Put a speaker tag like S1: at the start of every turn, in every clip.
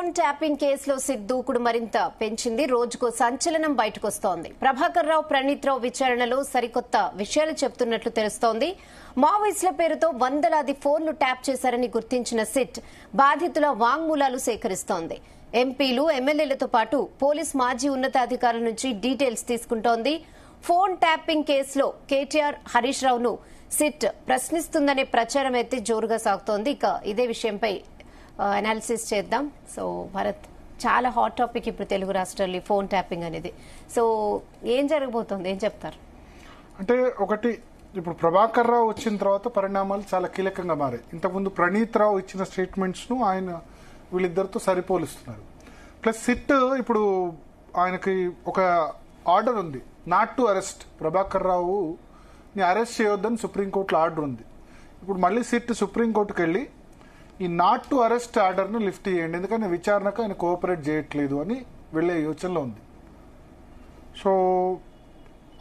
S1: Phone tapping కేసులో SIT దూకుడు మరింత పెంచింది. రోజుకో సంచలనం బయటకొస్తోంది. ప్రభాకర్ రావు, ప్రణీత్ రావు విచారణలో సరికొత్త విషయాలు చెబుతున్నట్లు తెలుస్తోంది. మావోయిస్టుల పేరుతో వందలాది ఫోన్లు ట్యాప్ చేశారని గుర్తించిన సిట్ బాధితుల వాంగ్మూలాలు సేకరిస్తోంది. ఎంపీలు, ఎమ్మెల్యేలతో పాటు పోలీస్ మాజీ ఉన్నతాధికారుల నుంచి డీటెయిల్స్ తీసుకుంటోంది. ఫోన్ ట్యాపింగ్ కేసులో కేటీఆర్, హరీష్ రావును సిట్ ప్రశ్నిస్తుందనే ప్రచారం అయితే జోరుగా సాగుతోంది. ఇక ఇదే విషయంపై అనాలిసిస్ చేద్దాం. సో భరత్, చాలా హాట్ టాపిక్ ఇప్పుడు తెలుగు రాష్ట్రాల్లో ఫోన్ ట్యాపింగ్ అనేది. సో ఏం జరగబోతోంది, ఏం చెప్తారు?
S2: అంటే ఒకటి, ఇప్పుడు ప్రభాకర్ రావు వచ్చిన తర్వాత పరిణామాలు చాలా కీలకంగా మారాయి. ఇంతకుముందు ప్రణీత్ రావు ఇచ్చిన స్టేట్మెంట్స్ ను ఆయన వీళ్ళిద్దరితో సరిపోలుస్తున్నారు. ప్లస్ సిట్ ఇప్పుడు ఆయనకి ఒక ఆర్డర్ ఉంది, not to arrest. Prabhakar Rao ని అరెస్ట్ చేయొద్దని సుప్రీంకోర్టులో ఆర్డర్ ఉంది. ఇప్పుడు మళ్ళీ సిట్ సుప్రీంకోర్టుకు వెళ్ళి ఈ నాట్ టు అరెస్ట్ ఆర్డర్ను లిఫ్ట్ చేయండి, ఎందుకంటే విచారణకు ఆయన కోఆపరేట్ చేయట్లేదు అని వెళ్లే యోచనలో ఉంది. సో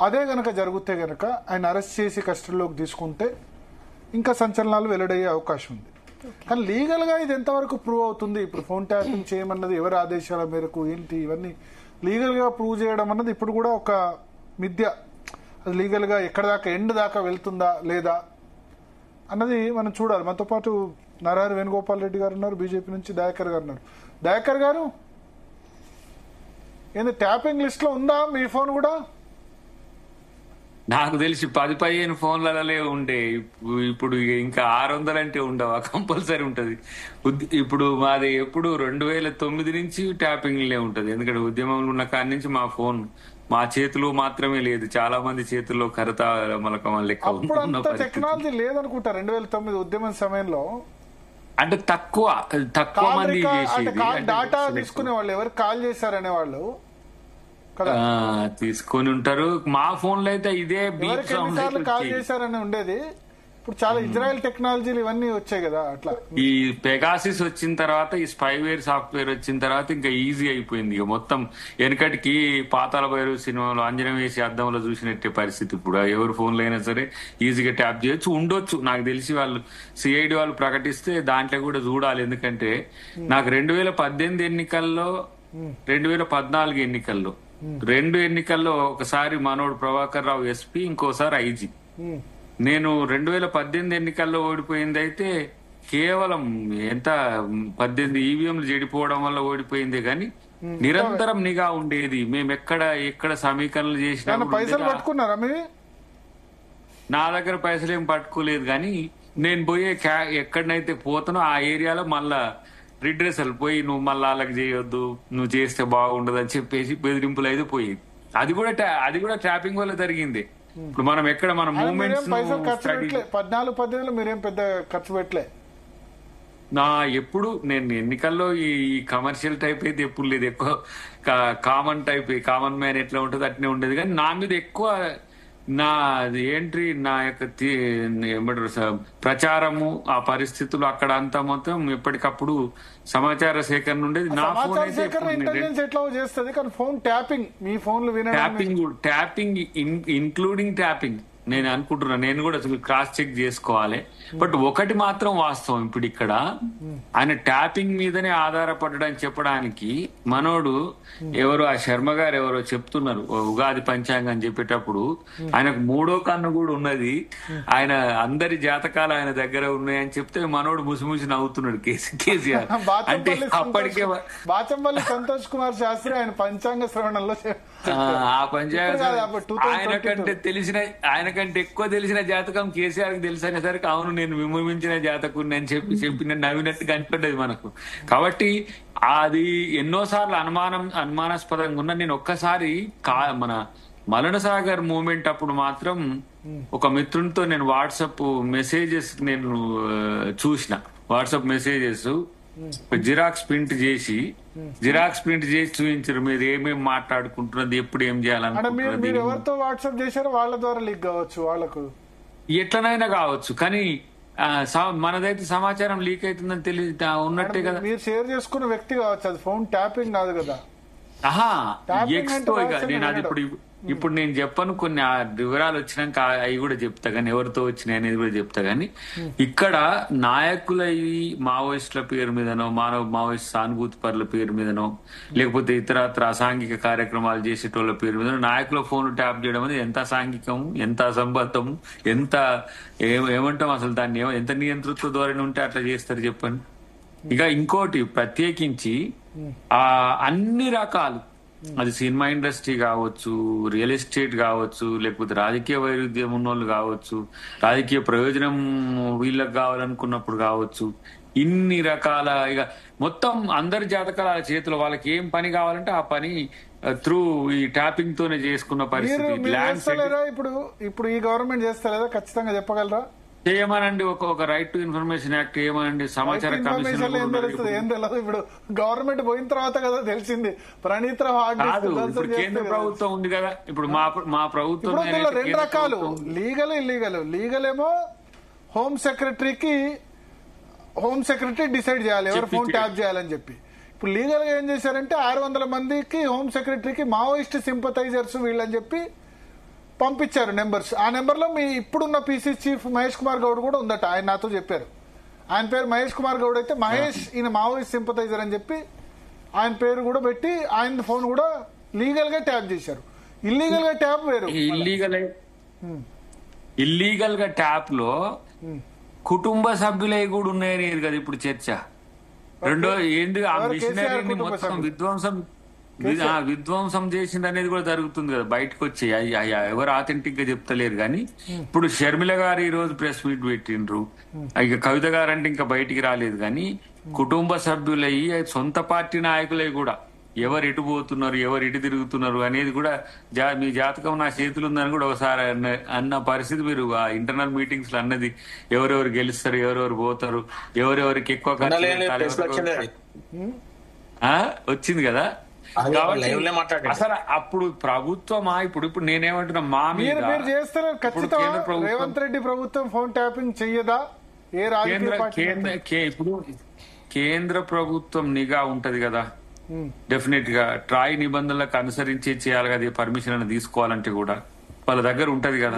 S2: అదే గనక జరిగితే గనక ఆయన అరెస్ట్ చేసి కస్టడీలోకి తీసుకుంటే ఇంకా సంచలనాలు వెల్లడయ్యే అవకాశం ఉంది. కానీ లీగల్ గా ఇది ఎంతవరకు ప్రూవ్ అవుతుంది? ఇప్పుడు ఫోన్ ట్యాపింగ్ చేయమన్నది ఎవరి ఆదేశాల మేరకు, ఏంటి, ఇవన్నీ లీగల్ గా ప్రూవ్ చేయడం అన్నది ఇప్పుడు కూడా ఒక మిథ్య. అది లీగల్ గా ఎక్కడ దాకా, ఎండ్ దాకా వెళ్తుందా లేదా అన్నది మనం చూడాలి. మనతో పాటు నరహరి వేణుగోపాల్ రెడ్డి గారు ఉన్నారు, బీజేపీ నుంచి దయాకర్ గారు ఉన్నారు. దయాకర్ గారు, ఏంది ట్యాపింగ్ లిస్ట్ లో ఉందా మీ ఫోన్ కూడా?
S3: నాకు తెలిసి 10-15 ఫోన్లలో ఉండే, ఇప్పుడు ఇంకా 600 అంటే ఉండవా? కంపల్సరీ ఉంటది. ఇప్పుడు మాది ఎప్పుడు 2009 నుంచి ట్యాపింగ్లే ఉంటది. ఎందుకంటే ఉద్యమంలో ఉన్న కాడి నుంచి మా ఫోన్ మా చేతిలో మాత్రమే లేదు, చాలా మంది చేతుల్లో కరత మలకం లెక్క.
S2: టెక్నాలజీ లేదనుకుంటా 2009 ఉద్యమం సమయంలో.
S3: అంటే తక్కువ మంది
S2: డాటా తీసుకునే వాళ్ళు, ఎవరు కాల్ చేశారనే వాళ్ళు
S3: తీసుకొని ఉంటారు. మా ఫోన్ లో అయితే ఇదే
S2: కాల్ చేశారని ఉండేది. ఇప్పుడు చాలా ఇజ్రాయెల్ టెక్నాలజీలు ఇవన్నీ వచ్చాయి కదా. అట్లా
S3: ఈ పెగాసిస్ వచ్చిన తర్వాత, ఈ స్పైవేర్ సాఫ్ట్వేర్ వచ్చిన తర్వాత ఇంకా ఈజీ అయిపోయింది. ఇక మొత్తం వెనకటికి పాతాళ భైరవి సినిమాలో అంజనం వేసి అద్దంలో చూసినట్టే పరిస్థితి. ఇప్పుడు ఎవరు ఫోన్లో అయినా సరే ఈజీగా ట్యాప్ చేయొచ్చు, ఉండొచ్చు. నాకు తెలిసి వాళ్ళు సిఐడి వాళ్ళు ప్రకటిస్తే దాంట్లో కూడా చూడాలి. ఎందుకంటే నాకు 2018 ఎన్నికల్లో, 2014 ఎన్నికల్లో, 2 ఎన్నికల్లో ఒకసారి మనోడు ప్రభాకర్ రావు ఎస్పీ, ఇంకోసారి ఐజీ. నేను 2018 ఎన్నికల్లో ఓడిపోయింది అయితే కేవలం 18 ఈవీఎంలు చెడిపోవడం వల్ల ఓడిపోయింది. కానీ నిరంతరం నిఘా ఉండేది. మేము ఎక్కడ సమీకరణలు చేసినా
S2: పైసలు పట్టుకున్నారా మీరు?
S3: నా దగ్గర పైసలు ఏం పట్టుకోలేదు, కానీ నేను పోయే ఎక్కడనైతే పోతానో ఆ ఏరియాలో మళ్ళా రిడ్రెసల్ పోయి, నువ్వు మళ్ళీ వాళ్ళకి చేయొద్దు, నువ్వు చేస్తే బాగుండదు అని చెప్పేసి బెదిరింపులు అయితే పోయి, అది కూడా ట్యాపింగ్ వల్ల జరిగింది. ఇప్పుడు మనం ఎక్కడ మన మూవ్మెంట్స్
S2: 14-15 మీరేం పెద్ద ఖర్చు పెట్టలే.
S3: ఎప్పుడు నేను ఎన్నికల్లో ఈ కమర్షియల్ టైప్ అయితే ఎప్పుడు లేదు. ఎక్కువ కామన్ టైప్, కామన్ మ్యాన్ ఎట్లా ఉంటుంది అట్నే ఉండేది. కానీ నా మీద ఎక్కువ నా యొక్క ఏమంటారు ప్రచారము, ఆ పరిస్థితులు అక్కడ అంతా మొత్తం ఎప్పటికప్పుడు సమాచార సేకరణ ఉండేది. నా ఫోన్ అయితే ట్యాపింగ్ ఇంక్లూడింగ్ ట్యాపింగ్ నేను అనుకుంటున్నా. నేను కూడా క్రాస్ చెక్ చేసుకోవాలి. బట్ ఒకటి మాత్రం వాస్తవం, ఇప్పుడు ఇక్కడ ఆయన ట్యాపింగ్ మీదనే ఆధారపడడానికి చెప్పడానికి మనోడు ఎవరు, ఆ శర్మ గారు ఎవరో చెప్తున్నారు ఉగాది పంచాంగం చెప్పేటప్పుడు ఆయనకు 3వ కన్ను కూడా ఉన్నది, ఆయన అందరి జాతకాలు ఆయన దగ్గర ఉన్నాయని చెప్తే మనోడు ముసిముసి నవ్వుతున్నాడు కేసీఆర్. అంటే అప్పటికే
S2: బాచంపల్లి సంతోష్ కుమార్ శాస్త్రి ఆయన పంచాంగ శ్రవణంలో
S3: ఆ పంచాంగ ఆయనకంటే ఎక్కువ తెలిసిన జాతకం కేసీఆర్ కి తెలుసు అనేసరికి అవును నేను విమర్శించిన జాతకుని అని చెప్పి నేను నవ్వినట్టు కనిపడ్డది మనకు. కాబట్టి అది ఎన్నోసార్లు అనుమానాస్పదంగా ఉన్న. నేను ఒక్కసారి మన మలన సాగర్ మూమెంట్ అప్పుడు మాత్రం ఒక మిత్రునితో నేను వాట్సాప్ మెసేజెస్ నేను చూసిన. వాట్సాప్ మెసేజెస్ జిరాక్స్ ప్రింట్ చేసి చూపించారు. మీరు ఏమేమి మాట్లాడుకుంటున్నది, ఎప్పుడు ఏం చేయాలనుకుంటున్నది,
S2: ఎవరితో వాట్సాప్ చేశారో వాళ్ళ ద్వారా లీక్ కావచ్చు, వాళ్ళకు
S3: ఎట్లనైనా కావచ్చు. కానీ మనదైతే సమాచారం లీక్ అవుతుందని తెలియదు ఉన్నట్టే కదా.
S2: మీరు షేర్ చేసుకున్న వ్యక్తి కావచ్చు, అది ఫోన్ ట్యాపింగ్ కాదు కదా.
S3: ఎక్స్తో నేను అది ఇప్పుడు ఇప్పుడు నేను చెప్పను కొన్ని ఆ వివరాలు వచ్చినాక అవి కూడా చెప్తా కానీ ఎవరితో వచ్చినాయి అనేది కూడా చెప్తా కానీ ఇక్కడ నాయకుల మావోయిస్టుల పేరు మీదనో మావోయిస్ట్ సానుభూతి పరుల పేరు మీదనో లేకపోతే ఇతరత్ర అసాంఘిక కార్యక్రమాలు చేసేటోళ్ళ పేరు మీదనో నాయకుల ఫోన్ ట్యాప్ చేయడం అనేది ఎంత అసాంఘికం, ఎంత అసంబద్ధం, ఎంత ఏమంటాం అసలు దాన్ని ఎంత నియంతృత్వ ధోరణి ఉంటే అట్లా చేస్తారు చెప్పండి. ఇక ఇంకోటి ప్రత్యేకించి అన్ని రకాలు, అది సినిమా ఇండస్ట్రీ కావచ్చు, రియల్ ఎస్టేట్ కావచ్చు, లేకపోతే రాజకీయ వైరుధ్యం ఉన్నోళ్ళు కావచ్చు, రాజకీయ ప్రయోజనం వీళ్ళకి కావాలనుకున్నప్పుడు కావచ్చు, ఇన్ని రకాల ఇక మొత్తం అందరి జాతకాల చేతిలో వాళ్ళకి ఏం పని కావాలంటే ఆ పని త్రూ ఈ ట్యాపింగ్ తోనే చేసుకున్న పరిస్థితి.
S2: ఇప్పుడు ఈ గవర్నమెంట్ చేస్తలేదా? ఖచ్చితంగా చెప్పగలరా?
S3: చేయమనండి, ఒక రైట్ టు ఇన్ఫర్మేషన్ యాక్ట్ ఏమనండి, సమాచార కమిషన్.
S2: ఏం తెలియదు, ఇప్పుడు గవర్నమెంట్ పోయిన తర్వాత కదా తెలిసింది. ప్రణీత్ రావు
S3: ఇప్పుడు కేంద్ర ప్రభుత్వం ఉంది కదా, ఇప్పుడు మా ప్రభుత్వం
S2: 2 రకాలు, లీగల్ ఇల్లీగల్. లీగల్ ఏమో హోమ్ సెక్రటరీ డిసైడ్ చేయాలి ఎవరు ఫోన్ ట్యాప్ చేయాలని చెప్పి. ఇప్పుడు లీగల్ గా ఏం చేశారంటే 600 మందికి హోమ్ సెక్రటరీకి మావోయిస్ట్ సింపథైజర్స్ వీళ్ళని చెప్పి పంపించారు నెంబర్స్. ఆ నెంబర్ లో మీ ఇప్పుడున్న పీసీ చీఫ్ మహేష్ కుమార్ గౌడ్ కూడా ఉందట. ఆయన నాతో చెప్పారు. ఆయన పేరు మహేష్ కుమార్ గౌడ్ అయితే మహేష్ ఈయన మావోయిస్ట్ సింపథైజర్ అని చెప్పి ఆయన పేరు కూడా పెట్టి ఆయన ఫోన్ కూడా లీగల్ గా ట్యాప్ చేశారు. ఇల్లీగల్ గా ట్యాప్ వేరు.
S3: ఇల్లీగల్ గా ట్యాప్ లో కుటుంబ సభ్యులవి కూడా ఉన్నాయని కదా ఇప్పుడు చర్చ. రెండో ఏంటి ఆ మిషనరీని మొత్తం విధ్వంసం చేసింది అనేది కూడా జరుగుతుంది కదా బయటకు వచ్చి. ఎవరు ఆథెంటిక్ గా చెప్తలేరు కానీ ఇప్పుడు షర్మిల గారు ఈ రోజు ప్రెస్ మీట్ పెట్టిండ్రు. ఇక కవిత గారు అంటే ఇంకా బయటికి రాలేదు కానీ కుటుంబ సభ్యులయ్యి సొంత పార్టీ నాయకులై కూడా ఎవరు ఎటు పోతున్నారు, ఎవరు ఎటు తిరుగుతున్నారు అనేది కూడా మీ జాతకం నా చేతులు ఉందని కూడా ఒకసారి అన్న పరిస్థితి మీరు ఆ ఇంటర్నల్ మీటింగ్స్ లో అన్నది. ఎవరెవరు గెలుస్తారు, ఎవరెవరు పోతారు, ఎవరెవరికి ఎక్కువ వచ్చింది కదా. అసలు అప్పుడు ప్రభుత్వమా ఇప్పుడు నేనేమంటున్నా మా మీద
S2: రేవంత్ రెడ్డి ప్రభుత్వం ఫోన్ ట్యాపింగ్ చెయ్యదా?
S3: ఇప్పుడు కేంద్ర ప్రభుత్వం నిఘా ఉంటది కదా, డెఫినెట్ గా ట్రాయ్ నిబంధనలకు అనుసరించి చేయాలి కదా. పర్మిషన్ అని తీసుకోవాలంటే కూడా వాళ్ళ దగ్గర ఉంటది కదా.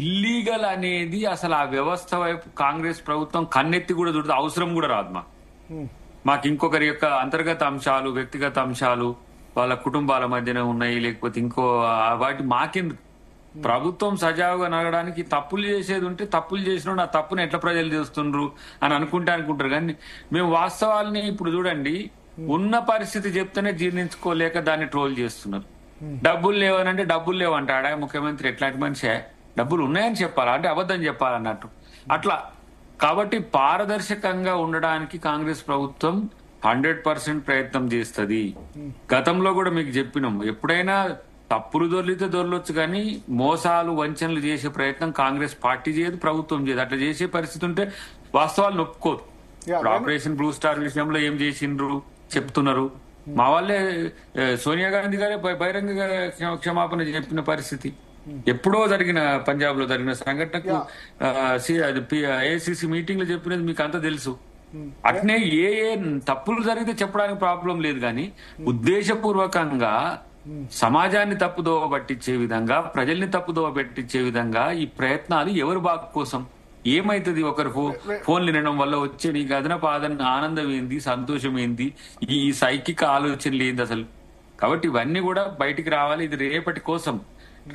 S3: ఇల్లీగల్ అనేది అసలు ఆ వ్యవస్థ వైపు కాంగ్రెస్ ప్రభుత్వం కన్నెత్తి కూడా చూడదు, అవసరం కూడా రాదు. మాకు ఇంకొకరి యొక్క అంతర్గత అంశాలు, వ్యక్తిగత అంశాలు వాళ్ళ కుటుంబాల మధ్యనే ఉన్నాయి, లేకపోతే ఇంకో వాటి మాకెందుకు. ప్రభుత్వం సజావుగా నడవడానికి తప్పులు చేసేది ఉంటే తప్పులు చేసిన ఆ తప్పుని ఎట్లా ప్రజలు చేస్తుండ్రు అని అనుకుంటారు కానీ మేము వాస్తవాలని ఇప్పుడు చూడండి, ఉన్న పరిస్థితి చెప్తేనే జీర్ణించుకోలేక దాన్ని ట్రోల్ చేస్తున్నారు. డబ్బులు లేవనంటే డబ్బులు లేవంటాడా ముఖ్యమంత్రి? ఎట్లాంటి మనిషే? డబ్బులు ఉన్నాయని చెప్పాలా అంటే అబద్ధం చెప్పాలన్నట్టు అట్లా. కాబట్టి పారదర్శకంగా ఉండడానికి కాంగ్రెస్ ప్రభుత్వం 100% ప్రయత్నం చేస్తుంది. గతంలో కూడా మీకు చెప్పినాం, ఎప్పుడైనా తప్పులు దొర్లొచ్చు కానీ మోసాలు వంచనలు చేసే ప్రయత్నం కాంగ్రెస్ పార్టీ చేయదు, ప్రభుత్వం చేయదు. అట్లా చేసే పరిస్థితి ఉంటే వాస్తవాలు నొప్పుకోదు. ఆపరేషన్ బ్లూ స్టార్ విషయంలో ఏం చేసిండ్రు చెప్తున్నారు. మా వాళ్ళే సోనియా గాంధీ గారే బహిరంగ క్షమాపణ చెప్పిన పరిస్థితి. ఎప్పుడో జరిగిన పంజాబ్ లో జరిగిన సంఘటనకు ఏఐసిసి మీటింగ్ లో చెప్పినది మీకు అంతా తెలుసు. అట్నే ఏ తప్పులు జరిగితే చెప్పడానికి ప్రాబ్లం లేదు కానీ ఉద్దేశపూర్వకంగా సమాజాన్ని తప్పుదోవ పట్టించే విధంగా, ప్రజల్ని తప్పుదోవ పెట్టించే విధంగా ఈ ప్రయత్నాలు ఎవరి బాగు కోసం? ఏమైతుంది? ఒకరు ఫోన్లు వినడం వల్ల వచ్చే నీకు అదనపు ఆనందం ఏంది, సంతోషం ఏంది, ఈ సైకిక ఆలోచనలు ఏంది అసలు? కాబట్టి ఇవన్నీ కూడా బయటికి రావాలి. ఇది రేపటి కోసం,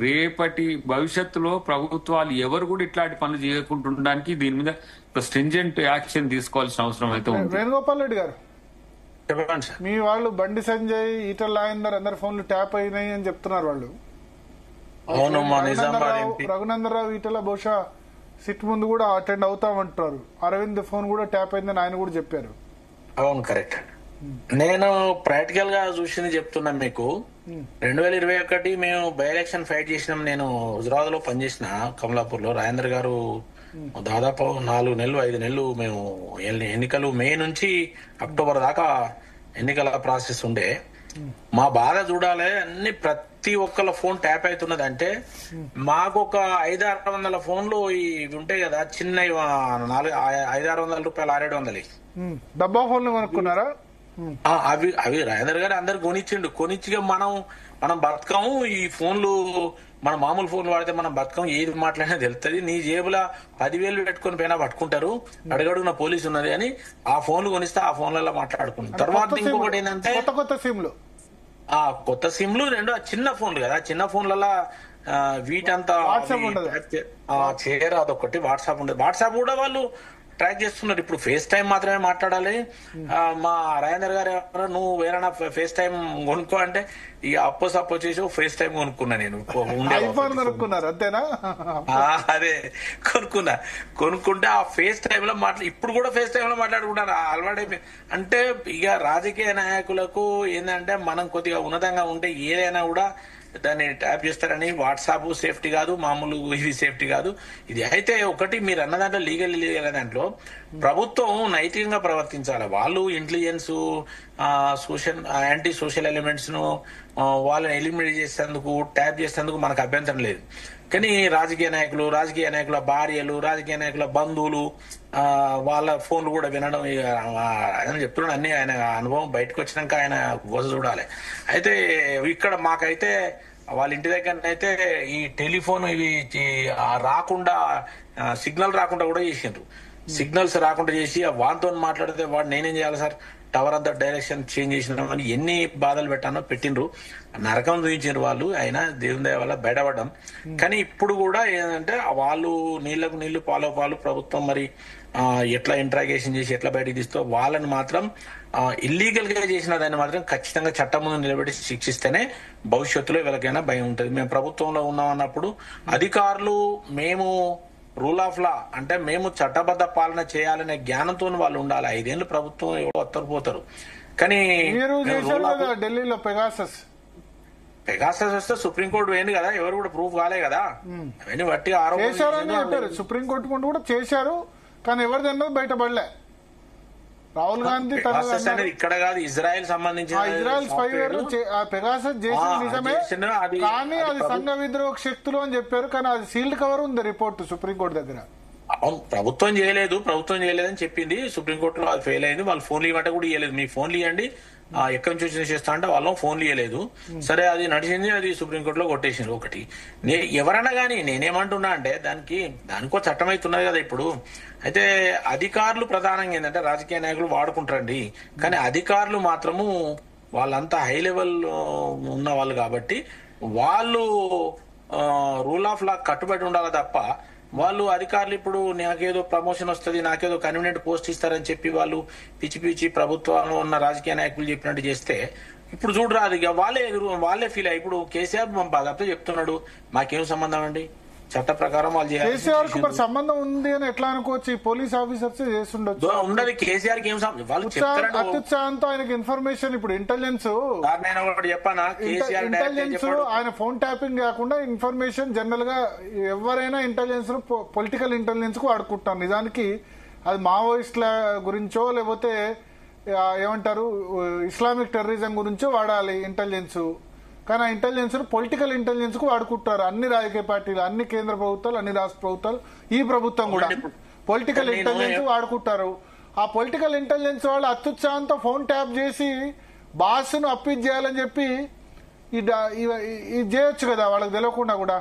S3: రేపటి భవిష్యత్తులో ప్రభుత్వాలు ఎవరు కూడా ఇట్లాంటి పనులు చేయకుంటుండడానికి దీని మీద ఒక స్ట్రింజెంట్ యాక్షన్ తీసుకోవాల్సిన అవసరం అయితే ఉంది.
S2: వేణుగోపాల్ రెడ్డి గారు, మీ వాళ్ళు బండి సంజయ్, ఈటల రాజేందర్ అందరి ఫోన్లు ట్యాప్ అయినాయి అని చెప్తున్నారు వాళ్ళు. రఘునందన్ రావు ఈటల బహుశా సిట్ ముందు కూడా అటెండ్ అవుతామంటారు. అరవింద్ ఫోన్ కూడా ట్యాప్ అయిందని ఆయన కూడా చెప్పారు.
S4: అవును, కరెక్ట్. నేను ప్రాక్టికల్ గా చూసింది చెప్తున్నా మీకు. 2021 మేము బై ఎలక్షన్ ఫైట్ చేసినాం. నేను హుజరాబాద్ లో పనిచేసిన కమలాపూర్ లో. రాజేంద్ర గారు దాదాపు 4 నెలలు 5 నెలలు మేము ఎన్నికలు మే నుంచి అక్టోబర్ దాకా ఎన్నికల ప్రాసెస్ ఉండే. మా బాధ చూడాలి, అన్ని ప్రతి ఒక్కళ్ళ ఫోన్ ట్యాప్ అవుతున్నది. అంటే మాకు ఒక 500-600 ఫోన్లు ఇవి ఉంటాయి కదా, చిన్న 500-600 రూపాయలు 600-700
S2: డబ్బా ఫోన్లు కొనుక్కున్నారా?
S4: అవి అవి రాజేందర్ గారు అందరు కొనిచ్చిగా మనం బతకము. ఈ ఫోన్లు మన మామూలు ఫోన్లు వాడితే మనం బతకం, ఏది మాట్లాడినా తెలుస్తుంది. నీ జేబులో 10,000 పెట్టుకుని పోయినా పట్టుకుంటారు, అడుగడుగున పోలీసు ఉన్నది అని ఆ ఫోన్లు కొనిస్తే ఆ ఫోన్లలో మాట్లాడుకుంటారు. తర్వాత ఇంకొకటి ఏంటంటే కొత్త సిమ్లు రెండు చిన్న ఫోన్లు కదా, చిన్న ఫోన్లలో వీటంతా చేయరు. అదొకటి వాట్సాప్ ఉండదు. వాట్సాప్ కూడా వాళ్ళు ట్రాక్ చేస్తున్నారు. ఇప్పుడు ఫేస్ టైం మాత్రమే మాట్లాడాలి. మా రాజేందర్ గారు ఎవరో నువ్వు వేరేనా ఫేస్ టైం కొనుక్కో అంటే ఇక అప్పో చేసి ఫేస్ టైం కొనుక్కున్నా నేను. అదే కొనుక్కుంటే ఆ ఫేస్ టైమ్ లో ఇప్పుడు కూడా ఫేస్ టైమ్ లో మాట్లాడుకుంటారు. అలవాటు అంటే ఇక రాజకీయ నాయకులకు ఏంటంటే మనం కొద్దిగా ఉన్నతంగా ఉంటే ఏదైనా కూడా దాన్ని ట్యాప్ చేస్తారని. వాట్సాప్ సేఫ్టీ కాదు, మామూలు ఇది సేఫ్టీ కాదు. ఇది అయితే ఒకటి మీరు అన్న దాంట్లో లీగల్ దాంట్లో ప్రభుత్వం నైతికంగా ప్రవర్తించాలి. వాళ్ళు ఇంటెలిజెన్స్ యాంటీ సోషల్ ఎలిమెంట్స్ ను వాళ్ళని ఎలిమినేట్ చేసేందుకు ట్యాప్ చేసేందుకు మనకు అభ్యంతరం లేదు. కానీ రాజకీయ నాయకుల భార్యలు, రాజకీయ నాయకుల బంధువులు వాళ్ళ ఫోన్లు కూడా వినడం ఆయన చెప్తున్నాడు. అన్ని ఆయన అనుభవం బయటకు వచ్చినాక ఆయన గోస చూడాలి. అయితే ఇక్కడ మాకైతే వాళ్ళ ఇంటి దగ్గర అయితే ఈ టెలిఫోన్ ఇవి రాకుండా సిగ్నల్ రాకుండా కూడా చేసిండ్రు. సిగ్నల్స్ రాకుండా చేసి వాటితో మాట్లాడితే వాడు నేనేం చేయాలి సార్, టవర్ అంతా డైరెక్షన్ చేంజ్ చేసినామని ఎన్ని బాధలు పెట్టిండ్రు. నరకం చూపించారు వాళ్ళు. అయినా దేవుని దయ వల్ల బయటపడ్డాం. కానీ ఇప్పుడు కూడా ఏంటంటే వాళ్ళు నీళ్లకు నీళ్లు పాలు ప్రభుత్వం మరి ఎట్లా ఇంట్రాగేషన్ చేసి ఎట్లా బయటకు తీస్తూ వాళ్ళని మాత్రం ఇల్లీగల్ గా చేసిన దాన్ని మాత్రం ఖచ్చితంగా చట్టం ముందు నిలబెట్టి శిక్షిస్తేనే భవిష్యత్తులో ఎవరికైనా భయం ఉంటుంది. మేము ప్రభుత్వంలో ఉన్నాం అన్నప్పుడు అధికారులు మేము రూల్ ఆఫ్ లా అంటే మేము చట్టబద్ధ పాలన చేయాలనే జ్ఞానంతో వాళ్ళు ఉండాలి. 5 ఏళ్ళు ప్రభుత్వం పోతారు. కానీ
S2: ఢిల్లీలో పెగాసస్
S4: వస్తే సుప్రీంకోర్టు పోయింది కదా, ఎవరు కూడా ప్రూఫ్ కాలే కదా. అవన్నీ బట్టి
S2: ఆరోపణ సుప్రీంకోర్టు ముందు కూడా చేశారు, కానీ ఎవరిదన్నది బయటపడలే. రాహుల్ గాంధీ
S4: ఇక్కడ కాదు, ఇజ్రాయెల్ సంబంధించిన
S2: ఇజ్రాయెల్ స్పైవేర్ పెగాసస్ చేసింది నిజమే, కానీ అది సంఘ విద్రోహ శక్తులు అని చెప్పారు. కానీ అది సీల్డ్ కవర్ ఉంది రిపోర్ట్ సుప్రీంకోర్టు దగ్గర.
S4: అవును, ప్రభుత్వం చేయలేదని చెప్పింది. సుప్రీంకోర్టులో అది ఫెయిల్ అయింది. వాళ్ళు ఫోన్లు ఇవ్వమంటే కూడా ఇవ్వలేదు. మీ ఫోన్లు ఇవ్వండి, ఎక్కడి నుంచి వచ్చిన చేస్తా అంటే వాళ్ళం ఫోన్లు ఇవ్వలేదు. సరే అది నడిచింది, అది సుప్రీంకోర్టులో కొట్టేసింది. ఒకటి ఎవరైనా కానీ నేనేమంటున్నా అంటే దానికో చట్టం అవుతున్నది కదా ఇప్పుడు. అయితే అధికారులు ప్రధానంగా ఏంటంటే రాజకీయ నాయకులు వాడుకుంటారండి, కానీ అధికారులు మాత్రము వాళ్ళంతా హై లెవెల్ ఉన్న వాళ్ళు కాబట్టి వాళ్ళు రూల్ ఆఫ్ లా కట్టుబడి ఉండాలి తప్ప వాళ్ళు అధికారులు ఇప్పుడు నాకేదో ప్రమోషన్ వస్తుంది, నాకేదో కన్వీనియంట్ పోస్ట్ ఇస్తారని చెప్పి వాళ్ళు పిచ్చి ప్రభుత్వంలో ఉన్న రాజకీయ నాయకులు చెప్పినట్టు చేస్తే ఇప్పుడు చూడరా అది వాళ్ళే ఫీల్ అయ్యి ఇప్పుడు కేసీఆర్ బాధతో చెప్తున్నాడు మాకేం సంబంధం అండి, చట్ట ప్రకారం వాళ్ళు
S2: కేసీఆర్ కు మరి సంబంధం ఉంది అని ఎట్లా అనుకోవచ్చు? పోలీస్ ఆఫీసర్స్ చేస్తుండొచ్చు.
S4: ఉండదు కేసీఆర్ కి ఏం వాళ్ళు
S2: అత్యుత్సాహంతో ఆయనకి ఇన్ఫర్మేషన్ ఇప్పుడు ఇంటెలిజెన్స్
S4: చెప్పానా,
S2: ఇంటెలిజెన్స్ ఆయన ఫోన్ ట్యాపింగ్ కాకుండా ఇన్ఫర్మేషన్ జనరల్ గా ఎవరైనా ఇంటెలిజెన్స్ పొలిటికల్ ఇంటెలిజెన్స్ కు వాడుకుంటాం. నిజానికి అది మావోయిస్టుల గురించో లేకపోతే ఏమంటారు ఇస్లామిక్ టెర్రరిజం గురించో వాడాలి ఇంటెలిజెన్స్. కానీ ఆ ఇంటెలిజెన్స్ పొలిటికల్ ఇంటెలిజెన్స్ కు వాడుకుంటారు అన్ని రాజకీయ పార్టీలు, అన్ని కేంద్ర ప్రభుత్వాలు, అన్ని రాష్ట్ర ప్రభుత్వాలు, ఈ ప్రభుత్వం కూడా పొలిటికల్ ఇంటెలిజెన్స్ వాడుకుంటారు. ఆ పొలిటికల్ ఇంటెలిజెన్స్ వాళ్ళు అత్యుత్సాహంతో ఫోన్ ట్యాప్ చేసి బాస్ను అప్పీల్ చేయాలని చెప్పి ఇది చేయొచ్చు కదా వాళ్ళకి తెలియకుండా కూడా.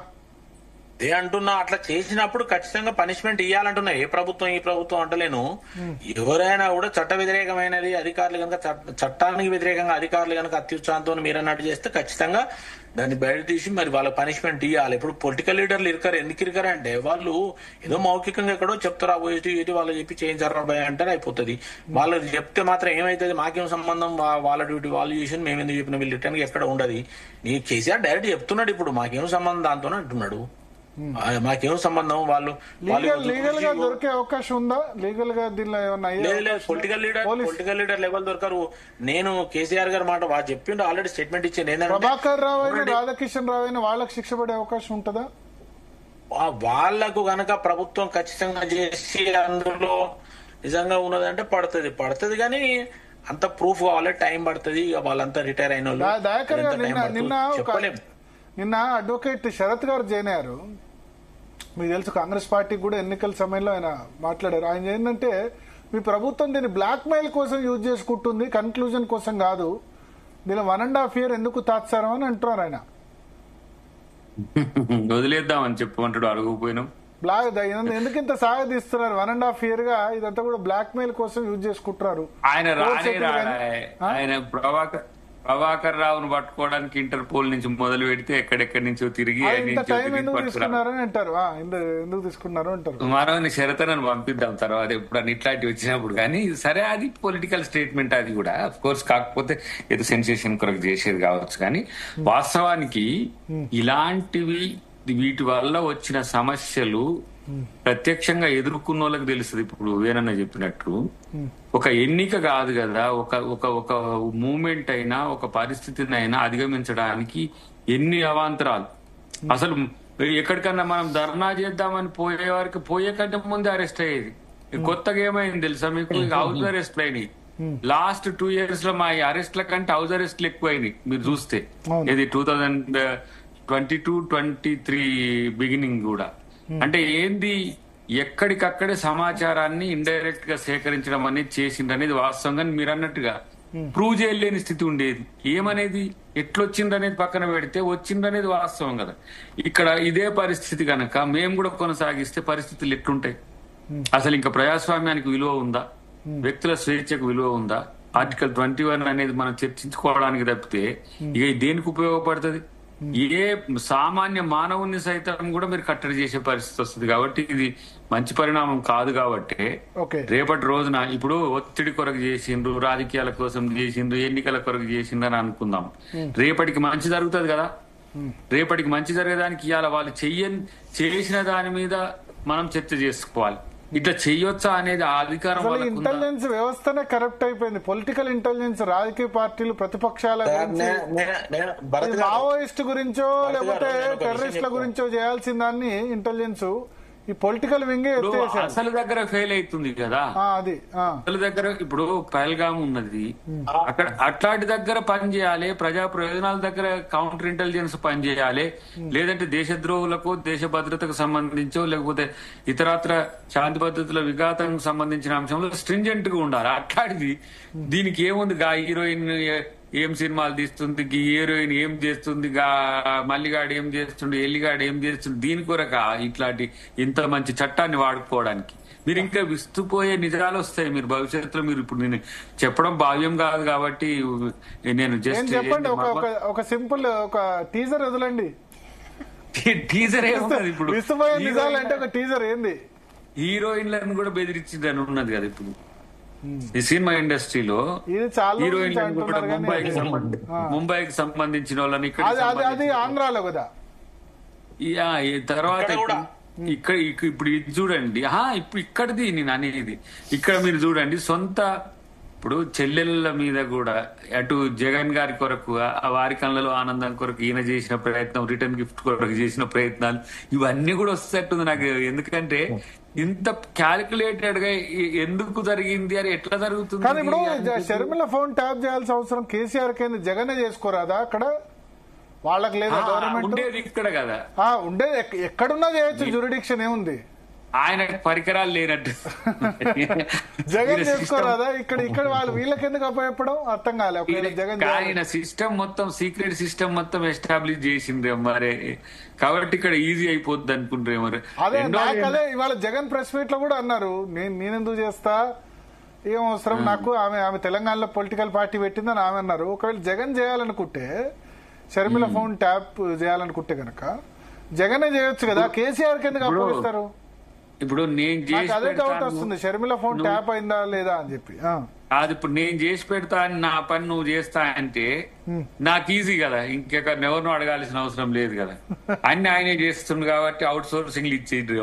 S4: అదే అంటున్నా, అట్లా చేసినప్పుడు ఖచ్చితంగా పనిష్మెంట్ ఇవ్వాలంటున్నా. ఏ ప్రభుత్వం ఈ ప్రభుత్వం అంటలేను. ఎవరైనా కూడా చట్ట వ్యతిరేకమైనది అధికారులు కనుక చట్టానికి వ్యతిరేకంగా అధికారులు కనుక అత్యుత్సాహంతో మీరన్నట్టు చేస్తే ఖచ్చితంగా దాన్ని బయట తీసి మరి వాళ్ళ పనిష్మెంట్ ఇవ్వాలి. ఇప్పుడు పొలిటికల్ లీడర్లు ఎందుకు ఇరుకారంటే వాళ్ళు ఏదో మౌఖికంగా ఎక్కడో చెప్తారా పోయి వాళ్ళు చెప్పి చేయించారా భయ అంటారు అయిపోతుంది. వాళ్ళు చెప్తే మాత్రం ఏమైతుంది, మాకేం సంబంధం, వాళ్ళ డ్యూటీ వాళ్ళు చేసి మేము ఎందుకు చెప్పిన వీళ్ళు రిటర్న్ ఎక్కడ ఉండదు. నీ కేసీఆర్ డైరెక్ట్ చెప్తున్నాడు ఇప్పుడు మాకేం సంబంధం దాంతో అంటున్నాడు. మాకేం సంబంధం, వాళ్ళు
S2: లీగల్ గా దొరికే అవకాశం ఉందా? లీగల్ గా దీనిలో ఏమన్నా
S4: పొలిటికల్ లీడర్ లెవెల్ దొరకరు. నేను కేసీఆర్ గారి మాట వాళ్ళు చెప్పిండు, ఆల్రెడీ స్టేట్మెంట్ ఇచ్చింది.
S2: ప్రభాకర్ రావు అయినా రాధాకిషన్ రావు అయినా వాళ్ళకి శిక్ష పడే అవకాశం ఉంటుందా?
S4: వాళ్లకు గనక ప్రభుత్వం ఖచ్చితంగా చేసి అందులో నిజంగా ఉన్నదంటే పడుతుంది కానీ అంత ప్రూఫ్ కావాలి, టైం పడుతుంది. వాళ్ళంతా రిటైర్ అయిన వాళ్ళు.
S2: దయాకర్ గారు నిన్న అడ్వకేట్ శరత్ గారు జాయిన్ అయ్యారు. మీకు తెలుసు కాంగ్రెస్ పార్టీకి కూడా ఎన్నికల సమయంలో ఆయన మాట్లాడారు. ఆయన ఏంటంటే మీ ప్రభుత్వం దీన్ని బ్లాక్ మెయిల్ కోసం యూజ్ చేసుకుంటుంది, కన్క్లూజన్ కోసం కాదు. దీని 1.5 year ఎందుకు తాత్సారం అని అంటున్నారు ఆయన.
S3: వదిలేద్దామని చెప్పమంటాడు, అడుగుపోయినాం.
S2: ఎందుకు ఇంత సాగదీస్తున్నారు? 1.5 year గా ఇదంతా కూడా బ్లాక్ మెయిల్ కోసం యూజ్ చేసుకుంటున్నారు.
S3: ఆయన ఆయన ప్రభాకర్ రావును పట్టుకోవడానికి ఇంటర్పోల్ నుంచి మొదలు పెడితే ఎక్కడెక్కడి నుంచో తిరిగి
S2: టైం ఎందుకు తీసుకున్నారని అంటారు. ఎందుకు తీసుకున్నారు అంటారు.
S3: మనల్ని శరతనని పంపిద్దాం తర్వాత ఎప్పుడన్నా ఇట్లాంటివి వచ్చినప్పుడు. కానీ సరే, అది పొలిటికల్ స్టేట్మెంట్, అది కూడా అఫ్ కోర్స్. కాకపోతే ఏదో సెన్సేషన్ కొరకు చేసేది కావచ్చు. కానీ వాస్తవానికి ఇలాంటివి, వీటి వల్ల వచ్చిన సమస్యలు ప్రత్యక్షంగా ఎదుర్కొన్న వాళ్ళకి తెలుస్తుంది. ఇప్పుడు వేనన్న చెప్పినట్టు ఒక ఎన్నిక కాదు కదా, ఒక మూమెంట్ అయినా, ఒక పరిస్థితిని అయినా అధిగమించడానికి ఎన్ని అవాంతరాలు. అసలు ఎక్కడికన్నా మనం ధర్నా చేద్దామని పోయే వారికి పోయే కంటే ముందే అరెస్ట్ అయ్యేది. కొత్తగా ఏమైంది తెలుసా మీకు? హౌస్ అరెస్ట్లు అయినాయి. లాస్ట్ 2 years లో మా అరెస్ట్ల కంటే హౌస్ అరెస్ట్లు ఎక్కువైనాయి. మీరు చూస్తే ఇది 2022-23 బిగినింగ్ కూడా. అంటే ఏంది, ఎక్కడికక్కడే సమాచారాన్ని ఇండైరెక్ట్ గా సేకరించడం అనేది చేసిందనేది వాస్తవంగా మీరు అన్నట్టుగా ప్రూవ్ చేయలేని స్థితి ఉండేది. ఏమనేది ఎట్లొచ్చిందనేది పక్కన పెడితే వచ్చిందనేది వాస్తవం కదా. ఇక్కడ ఇదే పరిస్థితి కనుక మేము కూడా కొనసాగిస్తే పరిస్థితులు ఎట్లుంటాయి? అసలు ఇంకా ప్రజాస్వామ్యానికి విలువ ఉందా? వ్యక్తుల స్వేచ్ఛకు విలువ ఉందా? ఆర్టికల్ 21 అనేది మనం చర్చించుకోవడానికి తప్పితే ఇక దేనికి ఉపయోగపడుతుంది? ఏ సామాన్య మానవుని సైతం కూడా మీరు కట్టడి చేసే పరిస్థితి వస్తుంది. కాబట్టి ఇది మంచి పరిణామం కాదు. కాబట్టి రేపటి రోజున ఇప్పుడు ఒత్తిడి కొరకు చేసిండ్రు, రాజకీయాల కోసం చేసిండ్రు, ఎన్నికల కొరకు చేసిండ్రు అని అనుకుందాం. రేపటికి మంచి జరుగుతుంది కదా. రేపటికి మంచి జరిగేదానికి ఇవాళ వాళ్ళు చేసిన దాని మీద మనం చర్చ చేసుకోవాలి. ఇట్లా చెయ్యొచ్చా అనేది ఆ అధికారం.
S2: ఇంటెలిజెన్స్ వ్యవస్థనే కరప్ట్ అయిపోయింది. పొలిటికల్ ఇంటెలిజెన్స్, రాజకీయ పార్టీలు, ప్రతిపక్షాల మావోయిస్ట్ గురించో లేకపోతే టెర్రరిస్టుల గురించో చేయాల్సిన దాన్ని ఇంటెలిజెన్స్ ఈ పొలిటికల్ వింగే
S3: అసలు దగ్గర ఫెయిల్ అవుతుంది కదా.
S2: అది
S3: అసలు దగ్గర ఇప్పుడు పహల్గామ్ ఉన్నది, అక్కడ అట్లాంటి దగ్గర పని చేయాలి. ప్రజా ప్రయోజనాల దగ్గర కౌంటర్ ఇంటెలిజెన్స్ పని చేయాలి. లేదంటే దేశద్రోహులకు, దేశ భద్రతకు సంబంధించో లేకపోతే ఇతరత్ర శాంతి భద్రతల విఘాతానికి సంబంధించిన అంశంలో స్ట్రింజెంట్ గా ఉండాలి. అట్లాంటిది దీనికి ఏముంది? గా హీరోయిన్ ఏం సినిమాలు తీస్తుంది, హీరోయిన్ ఏం చేస్తుంది, మల్లిగాడు ఏం చేస్తుండు, ఎల్లిగాడు ఏం చేస్తుండు, దీని కొరక ఇట్లాంటి ఇంత మంచి చట్టాన్ని వాడుకోవడానికి మీరు ఇంకా విస్తుపోయే నిజాలు వస్తాయి. మీరు భవిష్యత్తులో మీరు ఇప్పుడు నేను చెప్పడం భావ్యం కాదు కాబట్టి నేను జస్ట్
S2: చెప్పండి. ఒక సింపుల్ ఒక టీజర్ వదలండి.
S3: టీజర్ ఏమున్నది ఇప్పుడు?
S2: విస్తుపోయే నిజాలు అంటే ఒక టీజర్ ఏంది?
S3: హీరోయిన్లను కూడా బెదిరించిందని ఉన్నది కదా ఇప్పుడు ఈ సినిమా ఇండస్ట్రీలో. హీరోయిన్లను కూడా ముంబైకి సంబంధించిన వాళ్ళని ఇక్కడ
S2: ఆంధ్రాలో కదా.
S3: తర్వాత ఇక్కడ ఇప్పుడు ఇది చూడండి. ఇప్పుడు ఇక్కడిది నేను అనేది. ఇక్కడ మీరు చూడండి, సొంత ఇప్పుడు చెల్లెళ్ళ మీద కూడా అటు జగన్ గారి కొరకు, వారి కళ్ళలో ఆనందం కొరకు ఈయన చేసిన ప్రయత్నం, రిటర్న్ గిఫ్ట్ కొరకు చేసిన ప్రయత్నాలు ఇవన్నీ కూడా వస్తట్టుంది నాకు. ఎందుకంటే ఇంత క్యాలిక్యులేటెడ్ గా ఎందుకు జరిగింది అని, ఎట్లా జరుగుతుంది?
S2: కానీ ఇప్పుడు షర్మిల ఫోన్ ట్యాప్ చేయాల్సిన అవసరం కేసీఆర్ కి జగన్ చేసుకోరాదా? అక్కడ వాళ్ళకి లేదా? గవర్నమెంట్
S3: ఉండేది ఇక్కడ కదా.
S2: ఉండేది ఎక్కడున్నా చేయొచ్చు, జ్యూరిడిక్షన్ ఏముంది?
S3: ఆయన పరికరాలు లేనట్టు
S2: జగన్ చేసుకోరాదా? ఇక్కడ వాళ్ళు వీళ్ళకి ఎందుకు అప్పచెప్పడం అర్థం కాలేదు. జగన్
S3: ఆయన సిస్టమ్ మొత్తం సీక్రెట్ సిస్టమ్ మొత్తం ఎస్టాబ్లిష్ చేసిండ్రే మరి. కాబట్టి ఇక్కడ ఈజీ అయిపోద్ది అనుకుంటారే మరి.
S2: అదే ఇవాళ జగన్ ప్రెస్ మీట్ లో కూడా అన్నారు, నేనెందుకు చేస్తా, ఏం అవసరం నాకు. ఆమె తెలంగాణలో పొలిటికల్ పార్టీ పెట్టిందని ఆమె అన్నారు. ఒకవేళ జగన్ చేయాలనుకుంటే, షర్మిల ఫోన్ ట్యాప్ చేయాలనుకుంటే కనుక జగనే చేయొచ్చు కదా. కేసీఆర్ కి ఎందుకు అప్పగిస్తారు?
S3: ఇప్పుడు నేను చేసి
S2: అదే డౌట్ వస్తుంది, షర్మిల ఫోన్ ట్యాప్ అయిందా లేదా అని చెప్పి.
S3: అది ఇప్పుడు నేను చేసి పెడతా అని నా పని నువ్వు చేస్తా అంటే నాకు ఈజీ కదా, ఇంకెవరినో అడగాల్సిన అవసరం లేదు కదా. అన్ని ఆయనే చేస్తుంది కాబట్టి అవుట్ సోర్సింగ్ ఇచ్చేది.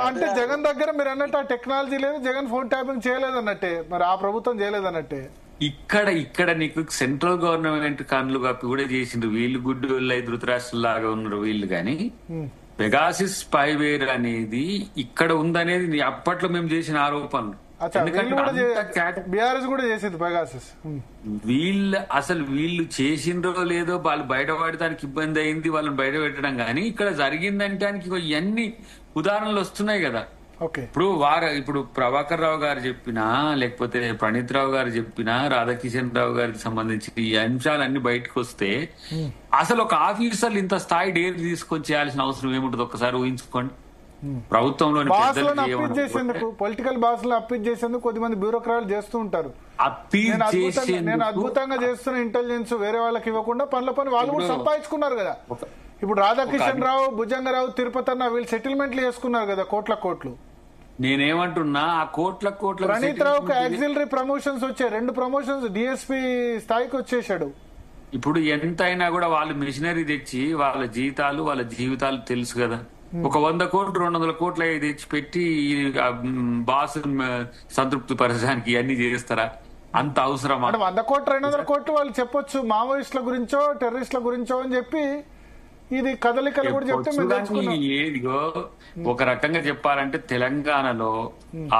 S2: అంటే జగన్ దగ్గర మీరు అన్నట్టు ఆ టెక్నాలజీ లేదు, జగన్ ఫోన్ ట్యాపింగ్ చేయలేదన్నట్టే, మరి ఆ ప్రభుత్వం చేయలేదన్నట్టే.
S3: ఇక్కడ నీకు సెంట్రల్ గవర్నమెంట్ కన్నులు కప్పి కూడా చేసిండ్రు వీళ్ళు. గుడ్డు వీళ్ళు ధృతరాష్ట్రులాగా ఉన్నారు వీళ్ళు. కానీ పెగాసిస్ స్పైవేర్ అనేది ఇక్కడ ఉందనేది అప్పట్లో మేము చేసిన ఆరోపణలు. వీళ్ళు చేసిండ్రో లేదో, వాళ్ళు బయటపడటానికి ఇబ్బంది అయింది, వాళ్ళని బయట పెట్టడం. కానీ ఇక్కడ జరిగిందంటే ఇవన్నీ ఉదాహరణలు వస్తున్నాయి కదా.
S2: ఓకే.
S3: ఇప్పుడు ప్రభాకర్ రావు గారు చెప్పినా, లేకపోతే ప్రణీత్ రావు గారు చెప్పినా, రాధాకిషన్ రావు గారికి సంబంధించి ఈ అంశాలన్నీ బయటకు వస్తే అసలు ఒక ఆఫీసర్లు ఇంత స్థాయి డేర్ తీసుకొని చేయాల్సిన అవసరం ఏముంటుంది ఒక్కసారి ఊహించుకోండి. ప్రభుత్వంలోని
S2: బాసులను అప్పీల్ చేసేందుకు, పొలిటికల్ బాసులను అప్పీల్ చేసేందుకు కొద్దిమంది బ్యూరోక్రాట్లు చేస్తూ ఉంటారు. నేను అద్భుతంగా చేస్తున్న ఇంటెలిజెన్స్ వేరే వాళ్ళకి ఇవ్వకుండా పనుల పని వాళ్ళు కూడా సంపాదించుకున్నారు కదా. ఇప్పుడు రాధాకిషన్ రావు, భుజంగరావు, తిరుపతి అన్న వీళ్ళు సెటిల్మెంట్లు చేసుకున్నారు కదా కోట్లు.
S3: నేనేమంటున్నా ఆ కోట్ల
S2: ప్రణీత్ రావుకి ఆక్సిలరీ ప్రమోషన్స్ వచ్చాయి, 2 ప్రమోషన్స్ డిఎస్పీ స్థాయికి వచ్చేసాడు.
S3: ఇప్పుడు ఎంత అయినా కూడా వాళ్ళు మిషనరీ తెచ్చి వాళ్ళ జీతాలు వాళ్ళ జీవితాలు తెలుసు కదా. ఒక 100 కోట్లు 200 కోట్లు తెచ్చి పెట్టి బాస్ సంతృప్తి పరచడానికి ఇవన్నీ చేస్తారా? అంత అవసరమా?
S2: 100 కోట్లు 200 కోట్లు వాళ్ళు చెప్పొచ్చు మావోయిస్టుల గురించో టెర్రరిస్టుల గురించో అని చెప్పి, ఇది కదలికలు కూడా చెప్తే
S3: ఏదిగో ఒక రకంగా చెప్పాలంటే తెలంగాణలో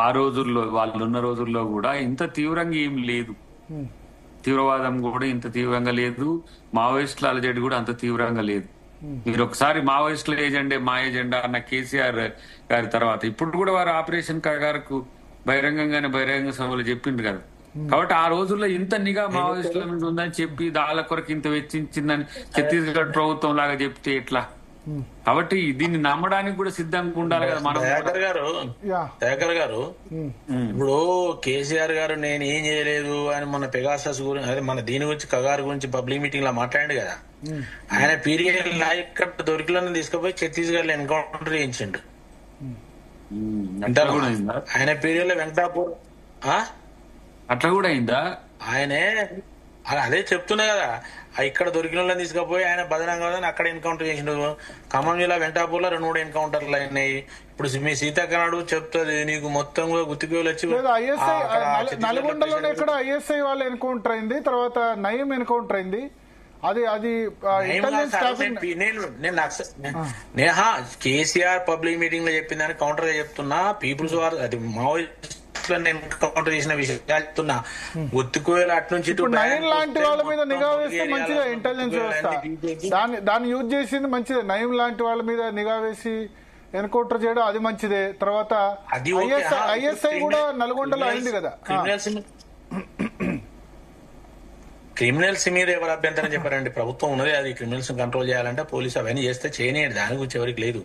S3: ఆ రోజుల్లో వాళ్ళున్న రోజుల్లో కూడా ఇంత తీవ్రంగా ఏం లేదు. తీవ్రవాదం కూడా ఇంత తీవ్రంగా లేదు, మావోయిస్టుల అలజడి కూడా అంత తీవ్రంగా లేదు. మీరు ఒకసారి మావోయిస్టుల మా ఏజెండా అన్న కేసీఆర్ గారి తర్వాత ఇప్పుడు కూడా వారు ఆపరేషన్ కగారుకు బహిరంగ సభలు చెప్పిండ్రు కదా. కాబట్టి ఆ రోజుల్లో ఇంత నిఘా మావోయిస్టుల మీద ఉందని చెప్పి దాళ్ళ కొరకు ఇంత వెచ్చించిందని ఛత్తీస్గఢ్ ప్రభుత్వం లాగా చెప్తే ఎట్లా? కాబట్టి దీన్ని నమ్మడానికి కూడా సిద్ధంగా ఉండాలి కదా మనం.
S4: శేఖర్ గారు ఇప్పుడు కేసీఆర్ గారు నేను ఏం చేయలేదు అని మన పెగాసస్ గురించి, అదే మన దీని గురించి కగారు గురించి పబ్లిక్ మీటింగ్ లో మాట్లాడాడు కదా. ఆయన పీరియడ్ ఇక్కడ దొరికిలను తీసుకుపోయి ఛత్తీస్గఢ్ లో ఎన్కౌంటర్ చేయించిండు. ఆయన పీరియడ్ లో వెంకటాపూర్
S3: అట్లా కూడా అయిందా?
S4: ఆయనే అదే చెప్తున్నా కదా, ఇక్కడ దొరికిన వాళ్ళని తీసుకుపోయి ఆయన బదనం కాదని అక్కడ ఎన్కౌంటర్ చేసిండు. ఖమ్మం జిల్లా వెంకటాపూర్ లో 2-3 ఎన్కౌంటర్లు అయినాయి. ఇప్పుడు మీ సీతాకనాడు చెప్తుంది నీకు మొత్తం కూడా గుర్తుకు వచ్చి
S2: నల్గొండలోనే ఇక్కడ ఐఎస్ఐ వాళ్ళు ఎన్కౌంటర్ అయింది, తర్వాత నయం ఎన్కౌంటర్ అయింది.
S4: కేసీఆర్ పబ్లిక్ మీటింగ్ లో చెప్పిందని కౌంటర్ గా చెప్తున్నా. పీపుల్స్ వార్ అది మావోయిస్ట్ ఎన్కౌంటర్ చేసిన విషయాలు చెప్తున్నా. గుర్తుకోవాలి అట్నుంచి
S2: నయం లాంటి వాళ్ళ మీద నిఘా వేస్తే మంచిదే ఇంటెలిజెన్స్ వ్యవస్థ. దాన్ని యూజ్ చేసింది మంచిదే. నయం లాంటి వాళ్ళ మీద నిఘా వేసి ఎన్కౌంటర్ చేయడం అది మంచిదే. తర్వాత ఐఎస్ఐ కూడా నల్గొండలో అయింది కదా.
S4: క్రిమినల్స్ మీద ఎవరు అభ్యంతరం చెప్పారండి? ప్రభుత్వం ఉన్నది, అది క్రిమినల్స్ కంట్రోల్ చేయాలంటే పోలీసు అవన్నీ చేస్తే చేయనియండి, దాని గురించి ఎవరికి లేదు.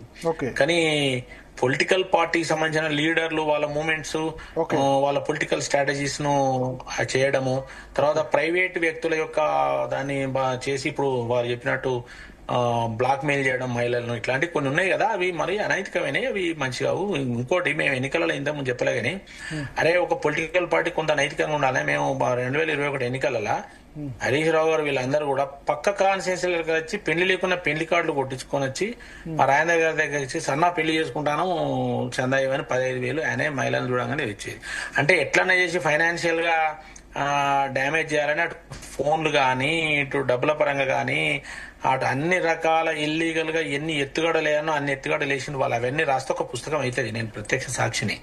S4: కానీ పొలిటికల్ పార్టీకి సంబంధించిన లీడర్లు వాళ్ళ మూవ్మెంట్స్, వాళ్ళ పొలిటికల్ స్ట్రాటజీస్ ను చేయడము, తర్వాత ప్రైవేట్ వ్యక్తుల యొక్క దాన్ని చేసి ఇప్పుడు వారు చెప్పినట్టు బ్లాక్ మెయిల్ చేయడం మహిళలను, ఇట్లాంటివి కొన్ని ఉన్నాయి కదా, అవి మరి అనైతికమైనవి, అవి మంచి కావు. ఇంకోటి మేము ఎన్నికలలో ఇంతకుముందు చెప్పలే కానీ, అరే ఒక పొలిటికల్ పార్టీ కొంత నైతికంగా ఉండాలి. మేము 2021 ఎన్నికలలో హరీష్ రావు గారు వీళ్ళందరూ కూడా పక్క కాన్స్టిట్యూన్సీలకు వచ్చి పెళ్లి లేకుండా పెళ్లి కార్డులు కొట్టించుకొని వచ్చి మా రాజేంద్ర గారి దగ్గర వచ్చి సన్నా పెళ్లి చేసుకుంటాను చందా ఇవని 15,000 ఆయనే మహిళలను చూడగానే ఇచ్చేది. అంటే ఎట్లన్నా చేసి ఫైనాన్షియల్ గా డ్యామేజ్ చేయాలని అటు ఫోన్లు కానీ ఇటు డబ్బుల పరంగా కానీ అటు అన్ని రకాల ఇల్లీగల్ గా ఎన్ని ఎత్తుగడలేనో అన్ని ఎత్తుగడలు వేసిండు వాళ్ళు. అవన్నీ రాస్తే ఒక పుస్తకం అవుతుంది, నేను ప్రత్యక్ష సాక్షిని.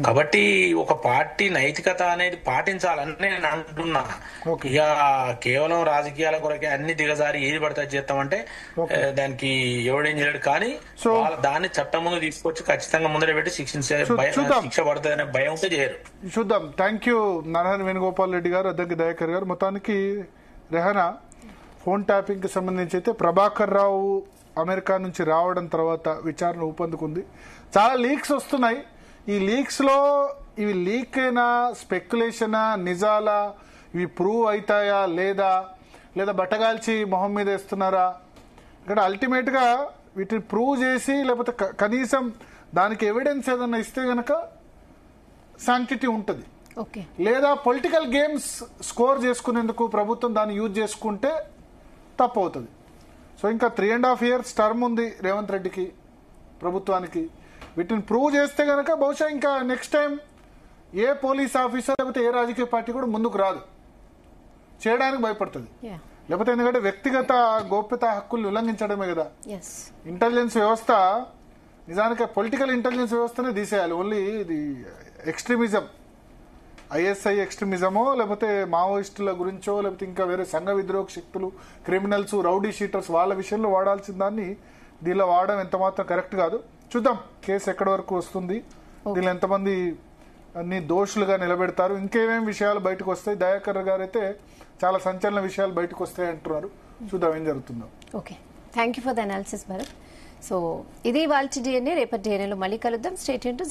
S4: కాబట్టి ఒక పార్టీ నైతికత అనేది పాటించాలని నేను అంటున్నా. ఇక కేవలం రాజకీయాల కొరకే అన్ని దిగజారి ఏది పడితే చేస్తామంటే దానికి ఎవడేం చేయడు. కానీ దాన్ని చట్టం ముందు తీసుకొచ్చి ఖచ్చితంగా ముందర పెట్టి శిక్ష పడుతుంది అనే భయం ఉంటే చేయరు.
S2: చూద్దాం. థ్యాంక్ యూ నరహరి వేణుగోపాల్ రెడ్డి గారు, అద్దెకి దయాకర్ గారు. మొత్తానికి రెహనా ఫోన్ ట్యాపింగ్ కి సంబంధించి అయితే ప్రభాకర్ రావు అమెరికా నుంచి రావడం తర్వాత విచారణ ఊపందుకుంది. చాలా లీక్స్ వస్తున్నాయి. ఈ లీక్స్ లో ఇవి లీక్ అయినా స్పెక్యులేషనా నిజాలా, ఇవి ప్రూవ్ అవుతాయా లేదా బట్టగాల్చి మొహం మీద వేస్తున్నారా? ఇక్కడ అల్టిమేట్ గా వీటిని ప్రూవ్ చేసి లేకపోతే కనీసం దానికి ఎవిడెన్స్ ఏదన్నా ఇస్తే గనక శాంక్టిటీ ఉంటుంది. లేదా పొలిటికల్ గేమ్స్ స్కోర్ చేసుకునేందుకు ప్రభుత్వం దాన్ని యూజ్ చేసుకుంటే తప్పు అవుతుంది. సో ఇంకా 3.5 years టర్మ్ ఉంది రేవంత్ రెడ్డికి, ప్రభుత్వానికి. వీటిని ప్రూవ్ చేస్తే గనక బహుశా ఇంకా నెక్స్ట్ టైం ఏ పోలీస్ ఆఫీసర్ లేకపోతే ఏ రాజకీయ పార్టీ కూడా ముందుకు రాదు, చేయడానికి భయపడుతుంది. లేకపోతే ఎందుకంటే వ్యక్తిగత గోప్యత హక్కుల్ని ఉల్లంఘించడమే కదా ఇంటెలిజెన్స్ వ్యవస్థ. నిజానికి పొలిటికల్ ఇంటెలిజెన్స్ వ్యవస్థనే తీసేయాలి. ఓన్లీ ఇది ఎక్స్ట్రీమిజం, ఐఎస్ఐ ఎక్స్ట్రీమిజమో లేకపోతే మావోయిస్టుల గురించో లేకపోతే ఇంకా వేరే సంఘ విద్రోహ శక్తులు, క్రిమినల్స్, రౌడీ షీటర్స్ వాళ్ళ విషయంలో వాడాల్సిన దాన్ని దీనిలో వాడడం ఎంత మాత్రం కరెక్ట్ కాదు. చూద్దాం కేసు ఎక్కడి వరకు వస్తుంది, దీనిలో ఎంతమంది అన్ని దోషులుగా నిలబెడతారు, ఇంకేమేం విషయాలు బయటకు వస్తాయి. దయాకర్ గారు అయితే చాలా సంచలన విషయాలు బయటకు వస్తాయి అంటున్నారు. చూద్దాం ఏం జరుగుతుందో.
S1: Okay, thank you for the analysis Bharat. So ఇది వాళ్ళ DNA. రేపటి DNA లో మళ్ళీ కలుద్దాం. Stay tune to